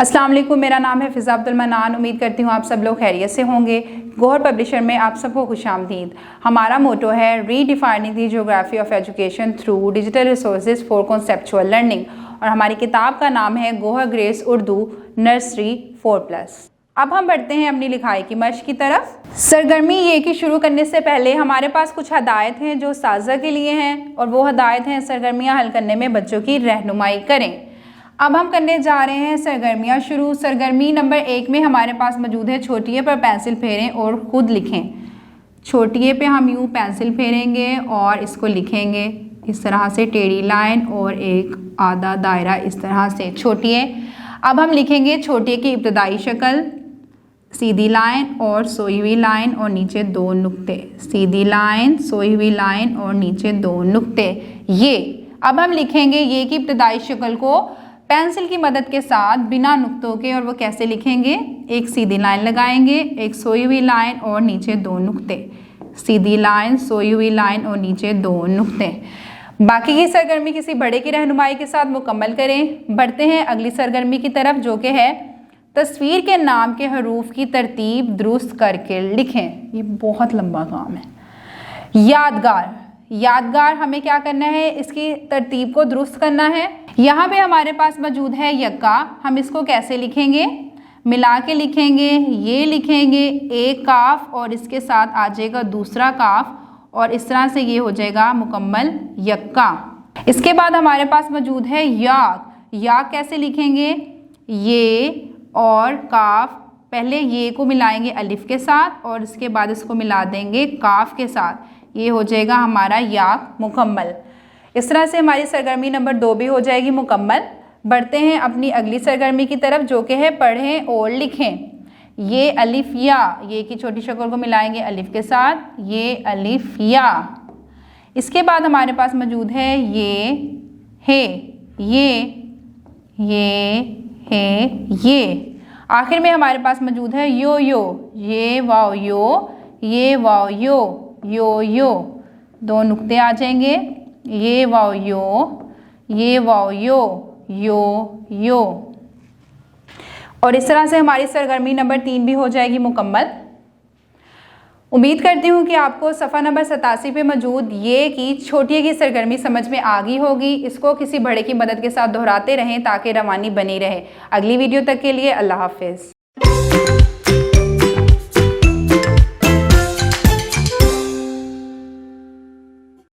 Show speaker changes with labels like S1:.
S1: अस्सलाम वालेकुम, मेरा नाम है फ़िज़ा अब्दुल मनान। उम्मीद करती हूँ आप सब लोग खैरियत से होंगे। गौहर पब्लिशर में आप सबको खुशामदीद। हमारा मोटो है redefining the geography of education through digital resources for conceptual learning, और हमारी किताब का नाम है गौहर ग्रेस उर्दू नर्सरी 4+। अब हम बढ़ते हैं अपनी लिखाई की मश्क की तरफ। सरगर्मी ये कि शुरू करने से पहले हमारे पास कुछ हदायत हैं जो साज़ा के लिए हैं, और वो हदायत हैं सरगर्मियाँ हल करने में बच्चों की रहनुमाई करें। अब हम करने जा रहे हैं सरगर्मियाँ शुरू। सरगर्मी नंबर 1 में हमारे पास मौजूद है छोटिए पर पेंसिल फेरें और ख़ुद लिखें। छोटिए पे हम यूँ पेंसिल फेरेंगे और इसको लिखेंगे इस तरह से, टेढ़ी लाइन और एक आधा दायरा इस तरह से छोटिए। अब हम लिखेंगे छोटिए की इब्तदाई शक्ल, सीधी लाइन और सोई हुई लाइन और नीचे 2 नुक्ते, सीधी लाइन, सोई हुई लाइन और नीचे 2 नुक्ते। ये अब हम लिखेंगे ये की इब्तदाई शक्ल को पेंसिल की मदद के साथ बिना नुक्तों के, और वो कैसे लिखेंगे, एक सीधी लाइन लगाएंगे, एक सोई हुई लाइन और नीचे 2 नुक्ते, सीधी लाइन, सोई हुई लाइन और नीचे 2 नुक्ते। बाकी की सरगर्मी किसी बड़े की रहनुमाई के साथ मुकम्मल करें। बढ़ते हैं अगली सरगर्मी की तरफ जो कि है तस्वीर के नाम के हरूफ की तरतीब दुरुस्त करके लिखें। ये बहुत लंबा काम है। यादगार, यादगार हमें क्या करना है, इसकी तरतीब को दुरुस्त करना है। यहाँ पे हमारे पास मौजूद है यक्का। हम इसको कैसे लिखेंगे, मिला के लिखेंगे। ये लिखेंगे एक काफ और इसके साथ आ जाएगा दूसरा काफ, और इस तरह से ये हो जाएगा मुकम्मल यक्का। इसके बाद हमारे पास मौजूद है याक। याक कैसे लिखेंगे, ये और काफ, पहले ये को मिलाएंगे अलिफ के साथ और इसके बाद इसको मिला देंगे काफ के साथ, ये हो जाएगा हमारा याक मुकम्मल। इस तरह से हमारी सरगर्मी नंबर 2 भी हो जाएगी मुकम्मल। बढ़ते हैं अपनी अगली सरगर्मी की तरफ जो कि है पढ़ें और लिखें। ये अलिफ या, ये की छोटी शक्ल को मिलाएंगे अलिफ के साथ, ये अलिफ या। इसके बाद हमारे पास मौजूद है ये है, ये है, ये। आखिर में हमारे पास मौजूद है यो यो, ये वाओ यो, ये वाओ यो, यो यो, 2 नुक्ते आ जाएंगे, ये वाओ यो, ये वाओ यो, यो यो। और इस तरह से हमारी सरगर्मी नंबर 3 भी हो जाएगी मुकम्मल। उम्मीद करती हूँ कि आपको सफ़ा नंबर 87 पे मौजूद ये की छोटिए की सरगर्मी समझ में आ गई होगी। इसको किसी बड़े की मदद के साथ दोहराते रहें ताकि रवानी बनी रहे। अगली वीडियो तक के लिए अल्लाह हाफिज़।